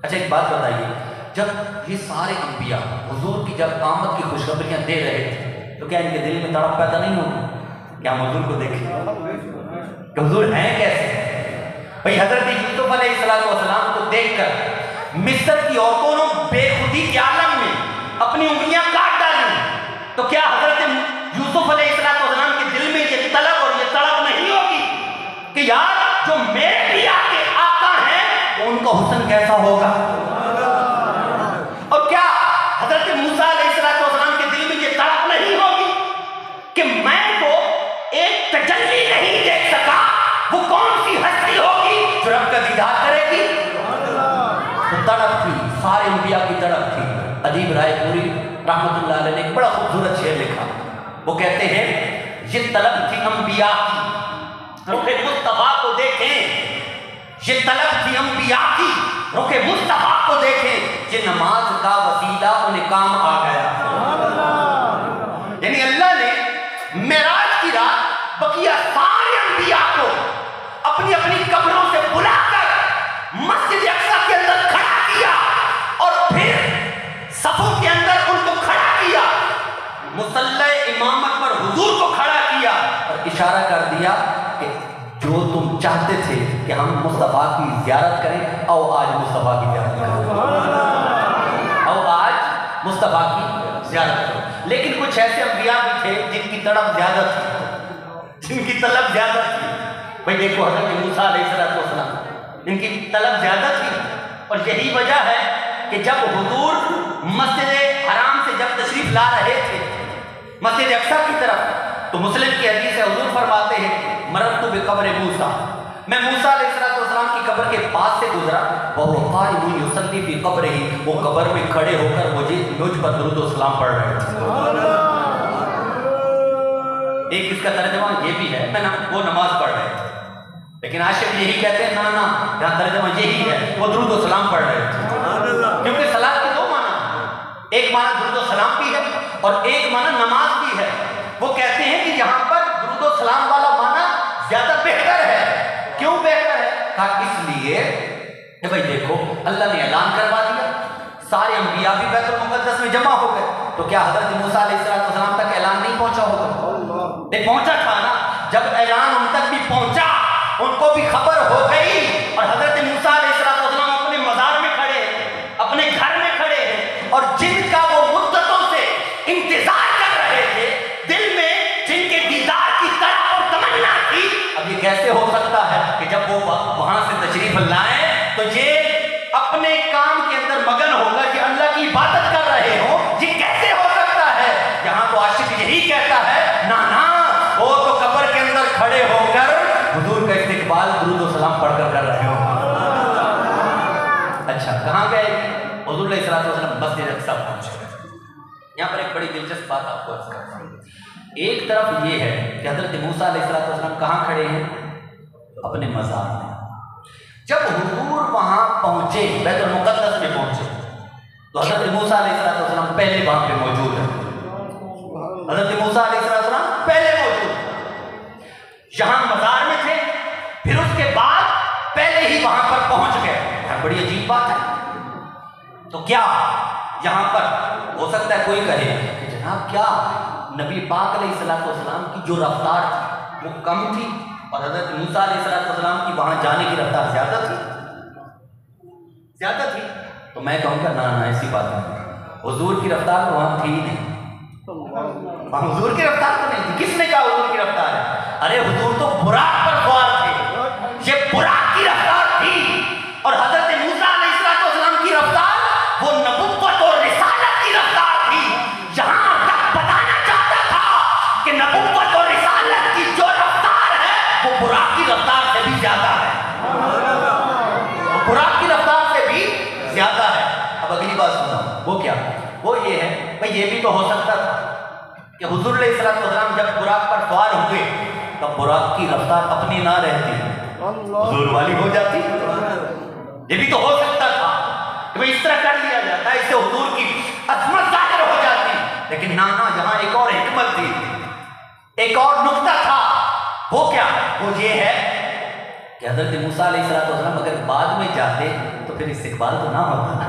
اچھا ایک بات بتائیے، جب یہ سارے انبیاء حضور کی جب آمد کی خوشخبریاں دے رہے تھے تو کیا ان کے دل میں تڑپ پیدا نہیں ہوگی کہ ہم حضور کو دیکھیں کہ حضور ہیں کیسے؟ بھئی حضرت یوسف علیہ السلام کو دیکھ کر مصر کی عورتوں نے بے خودی کے عالم میں اپنی انگلیاں کاٹ ڈالی، تو کیا حضرت یوسف علیہ السلام کے دل میں یہ طلب اور یہ تڑپ نہیں ہوگی کہ یار جو میرے پیا کے آقا ہیں ان کا حسن کیسا ہوگا؟ اور کیا حضرت موسیٰ علیہ السلام کے دل میں یہ تڑپ نہیں ہوگی کہ میں تو ایک تجلی نہیں دیکھ سکا، وہ کون سی ہستی ہوگی جو رب کا دیدار کرے گی؟ تو تڑپ تھی، سارے انبیاء کی تڑپ تھی۔ ادیب رائے پوری رحمت اللہ علیہ نے ایک بڑا خوبصورت شعر لکھا، وہ کہتے ہیں یہ طلب تھی انبیاء کی رخ مصطفیٰ کو دیکھیں، یہ طلب تھی انبیاء کی رخ مصطفیٰ کو دیکھیں، یہ نماز کا وسیلہ انہیں کام آ گیا۔ یعنی اللہ نے معراج کی رات بقیہ سارے انبیاء کو اپنی اپنی قبروں سے بلا کر مسجد اقصی کے اندر کھڑا کیا اور پھر صفوں کے اندر ان کو کھڑا کیا، مصلی امامت پر حضور کو کھڑا کیا اور اشارہ کر دیا کہ جو تم چاہتے تھے کہ ہم مصطفیٰ کی زیارت کریں، آؤ آج مصطفیٰ کی زیارت کریں، آؤ آج مصطفیٰ کی زیارت کریں۔ لیکن کچھ ایسے انبیاء بھی تھے جن کی تڑپ زیادہ تھی، جن کی طلب زیادہ تھی۔ بھئی دیکھو حضرت موسیٰ علیہ السلام، ان کی طلب زیادہ تھی، اور یہی وجہ ہے کہ جب حضور مسجد حرام سے جب تشریف لا رہے تھے مسجد اقصی کی طرف، تو مسلم کی حدیث ہے، حضور فرماتے ہیں مررت بقبر موسیٰ، میں موسیٰ علیہ السلام کی قبر کے پاس سے گزرا، وَهُوَ قَائِمٌ يُصَلِّي فِي قَبْرِهِ، وہ قبر میں کھڑے ہو کر مجھ پر درود و سلام پڑھ رہے تھے۔ ایک اس کا ترجمہ یہ بھی ہے وہ نماز پڑھ رہے تھے، لیکن عاشق یہی کہتے ہیں نا یہاں ترجمہ یہی ہے، وہ درود و سلام پڑھ رہے تھے، کیونکہ صلاۃ کے دو معنی، ایک معنی درود و سلام بھی ہے اور ایک معنی نماز بھی ہے۔ وہ کہتے ہیں کہ یہاں پر درود و سلام والا معنی زیادہ بہتر ہے۔ کیوں بہتر ہے؟ کہا اس لیے کہ بھائی دیکھو اللہ نے اعلان کروا دیا، سارے انبیاء بھی بیت المقدس میں جمع ہو گئے، تو کیا حضرت موسیٰ علیہ السلام تک اعلان نہیں پہنچا ہوگا؟ نہیں پہنچا تھا نا۔ جب اعلان ان تک بھی پہنچا، ان کو بھی خبر ہو گئی، اور حضرت موسیٰ علیہ السلام اپنے مزار میں کھڑے ہیں، اپنے گھر میں کھڑے ہیں، اور جن کا وہ مدتوں سے انتظار کر رہے تھے، دل میں جن کے دیدار کی طرف اور تمنا تھی، اب یہ کیسے ہو سکتا ہے کہ جب وہ وہاں سے تشریف لائیں تو یہ اپنے کام کے اندر مگن ہوگا کہ اللہ کی عبادت کر رہے ہوں؟ یہ کیسے ہو سکتا ہے؟ یہاں تو عاشق یہی کہتا ہے نا وہ تو قبر کے اندر کھڑے ہو کر حضور کا استقبال درود و سلام پڑھ کر رہے ہو۔ اچھا کہاں گئے؟ حضور علیہ السلام مسجد اقصی پہنچے۔ یہاں پر ایک بڑی دلچسپ بات آپ کو عرض کرتا ہوں۔ ایک طرف یہ ہے کہ حضرت موسیٰ علیہ السلام کہاں کھڑے ہیں؟ اپنے مزار میں۔ جب حضور وہاں پہنچے، بیت المقدس میں پہنچے، تو حضرت موسیٰ علیہ السلام پہلے وہاں پہ موجود ہیں۔ حضرت موسیٰ علیہ السلام پہلے موجود ہیں، یہاں مزار میں تھے، پھر اس کے بعد پہلے ہی وہاں پر پہنچ گئے۔ بڑی عجیب بات ہے۔ تو کیا یہاں پر ہو سکتا ہے کوئی کہے کہ جناب کیا نبی پاک علیہ السلام کی جو رفتار تھی وہ کم تھی اور حضرت موسیٰ علیہ السلام کی وہاں جانے کی رفتار زیادہ تھی؟ زیادہ تھی؟ تو میں کہوں گا نا ایسی بات نہیں، حضور کی رفتار تو وہاں تھی ہی نہیں، حضور کی رفتار تو نہیں تھی۔ کس نے کہا حضور کی رفتار ہے؟ ارے حضور تو براق پر سوار تھے، یہ براق کی رفتار تھی، اور حضرت موسیٰ علیہ السلام کی رفتار وہ نبوت اور رسالت کی رفتار تھی۔ یہاں تک بتانا چاہتا تھا کہ نبوت اور رسالت کی جو رفتار ہے وہ براق کی رفتار سے بھی زیادہ ہے، براق کی رفتار سے بھی زیادہ ہے۔ اب اگلی بات سنتا ہوں، وہ کیا؟ وہ یہ ہے بھئی یہ بھی تو ہو سکتا تھا کہ حضور علیہ السلام جب براق پر سوار ہوئے تب براق کی رفتار اپنی نہ رہتی، حضور والی ہو جاتی۔ یہ بھی تو ہو سکتا تھا کہ بھئی اس طرح کر لیا جاتا ہے، اس سے حضور کی عظمت ظاہر ہو جاتی، لیکن نہ یہاں ایک اور حکمت تھی، ایک اور نقطہ تھا۔ وہ کیا؟ وہ یہ ہے کہ کہ حضرت موسیٰ علیہ السلام اگر بعد میں جاتے تو پھر استقبال تو نہ ہوتا نا.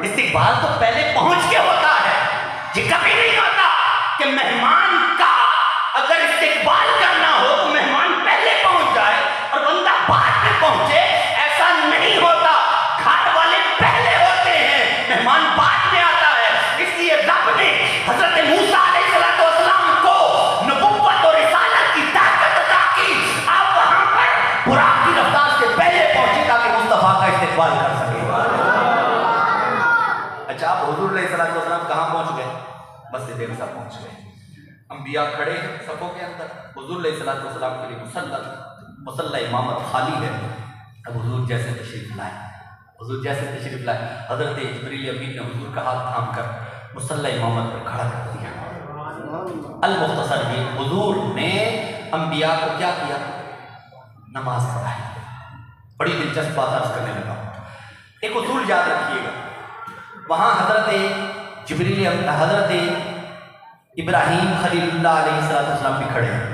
استقبال تو پہلے پہنچ کے ہوتا ہے. یہ کبھی نہیں ہوتا کہ مہمان کا اگر استقبال کرنا ہو تو مہمان پہلے پہنچ جائے اور بندہ بعد میں پہنچے. ایسا نہیں ہوتا. گھر والے پہلے ہوتے ہیں, مہمان بعد میں آتا ہے. اس لیے رب نے حضرت موسیٰ علیہ السلام کو نبوت اور رسالت کی طاقت عطا کی. آپ وہاں پر براق کی رفتار سے پہلے پہنچے تاکہ مصطفیٰ کا استقبال کر سکے. اچھا, آپ حضور علیہ السلام کہاں پہنچ گئے؟ مسجد اقصیٰ پہنچ گئے. انبیاء کھڑے صفوں کے اندر, حضور علیہ السلام کے لیے مصلی امامت خالی ہے. اب حضور جیسے تشریف لائے, حضرت جبریل امین نے حضور کا ہاتھ تھام کر مصلی امامت پر کھڑا کر دیا. المختصر یہ, حضور نے انبیاء کو کیا کیا؟ نماز پڑھائی. بڑی دلچسپ بات عرض کرنے لگا. ایک اصول یاد رکھیے گا, وہاں حضرت ابراہیم خلیل اللہ علیہ السلام بھی کھڑے ہیں,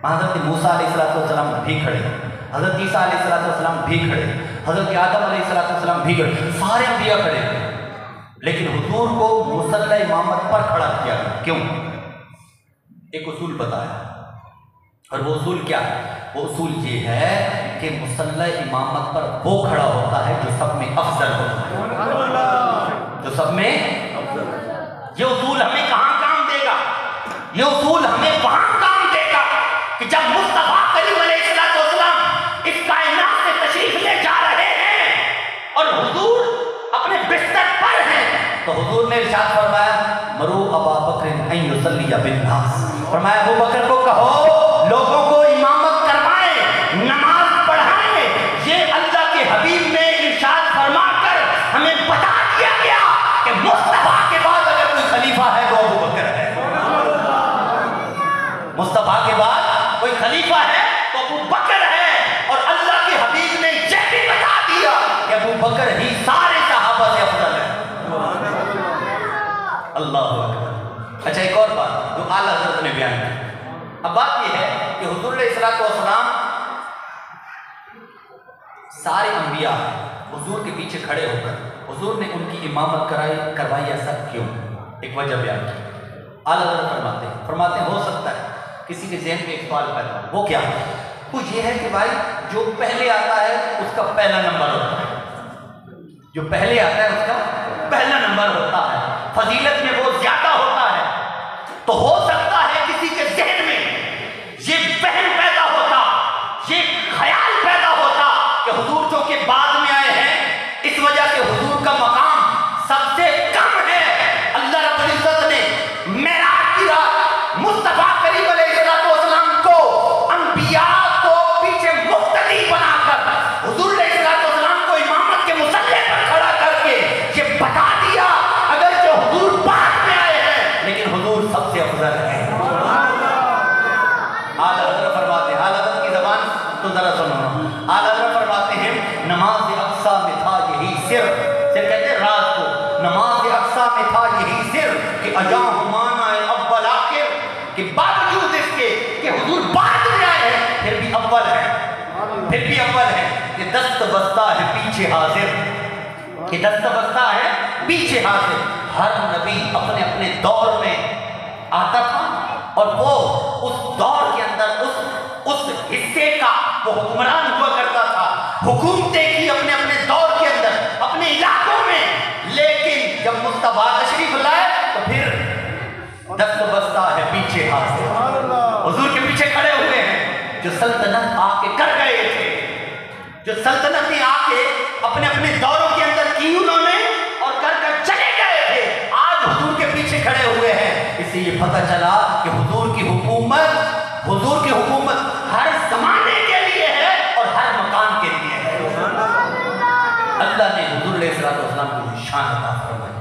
وہاں حضرت موسیٰ علیہ السلام بھی کھڑے ہیں, حضرت عیسیٰ علیہ السلام بھی کھڑے ہیں, حضرت آدم علیہ السلام بھی کھڑے, سارے انبیاء کھڑے ہیں. لیکن حضور کو مصلی امامت پر کھڑا کیا گیا. کیوں؟ ایک اصول بتایا, اور وہ اصول کیا ہے؟ وہ اصول یہ ہے کہ مصلی امامت پر وہ کھڑا ہوتا ہے جو سب میں افضل ہوتا ہے, جو سب میں. یہ اصول ہمیں کہاں کام دے گا؟ یہ اصول ہمیں وہاں کام دے گا کہ جب مصطفیٰ کریم علیہ السلام اس کائنات سے تشریف لے جا رہے ہیں اور حضور اپنے بستر پر ہیں, تو حضور نے ارشاد فرمایا مرو ابا بکر ان یصلی بالناس. فرمایا ابو بکر کو کہو لوگوں کو امامت کروائیں, نماز پڑھائیں. یہ اللہ کے حبیب نے ارشاد فرما کر ہمیں بتا دیا گیا کہ مصطفیٰ کے بعد اگر کوئی خلیفہ ہے تو ابو بکر ہے. مصطفیٰ کے بعد کوئی خلیفہ ہے تو ابو بکر ہے. اور اللہ کے حبیب نے یہ بھی بتا دیا کہ ابو بکر ہی سارے صحابہ سے افضل ہے. اللہ اکبر. اچھا, ایک اور بات جو اعلیٰ حضرت نے بیان کی. اب بات یہ ہے کہ حضور علیہ السلام سارے انبیاء حضور کے پیچھے کھڑے ہو کر حضور نے ان کی امامت کروائی. ایسا کیوں؟ ایک وجہ بیان کی. اعلیٰ حضرت فرماتے ہیں ہو سکتا ہے کسی کے ذہن میں ایک سوال پیدا ہو. وہ کیا؟ وہ یہ ہے کہ بھائی جو پہلے آتا ہے اس کا پہلا نمبر ہوتا ہے, جو پہلے آتا ہے اس کا پہلا نمبر ہوتا ہے, فضیلت میں وہ زیادہ ہوتا ہے. تو ہو سکتا ہے کسی کے ذہن میں یہ وہم پیدا ہوتا, یہ خیال پیدا ہوتا کہ حضور جو کہ بعد میں آئے ہیں اس وجہ سے حضور کا مقام سب سے کم ہے. اللہ رب العزت نے معراج کی رات مصطفیٰ کریم علیہ السلام کو انبیاء کو پیچھے مقتدی بنا کر حضور علیہ السلام کو امامت کے مصلی پر کھڑا کر کے یہ بتا دیا اگر جو حضور بعد میں آئے ہیں لیکن حضور سب سے افضل ہے. اعلیٰ حضرت فرماتے ہیں, اعلیٰ حضرت کی زبان تو ذرا سنو. اعلیٰ حضرت فرماتے ہیں نماز اقصیٰ میں تھا یہی سر. سر کہتے ہیں رات کو. نماز اقصیٰ میں تھا یہی سر کہ اجاں ہمانا اول آخر, کہ باوجود اس کے کہ حضور بعد میں آئے ہیں پھر بھی اول ہے, کہ دست بستہ ہے پیچھے حاضر, کہ دست بستہ ہے پیچھے حاضر. ہر نبی اپنے اپنے دور میں آتا تھا اور وہ اس دور کے اندر اس حصے کا وہ حکمران ہوا کرتا تھا, حکومتیں کی اپنے اپنے دور کے اندر اپنے علاقوں میں. لیکن جب مصطفیٰ تشریف لائے تو پھر دست بستہ ہے پیچھے حاضر. حضور کے پیچھے کھڑے ہوئے ہیں جو سلطنت آ کے کر گئے تھے, جو سلطنتیں آ کے اپنے اپنے دوروں کے اندر کی انہوں نے اور کر چلے گئے تھے, آج حضور کے پیچھے کھڑے ہوئے ہیں. اس سے یہ پتہ چلا کہ حضور کی حکومت ہر زمانے کے لیے ہے اور ہر مکان کے لیے ہے. اللہ نے حضور علیہ السلام کو شان عطا فرمائی.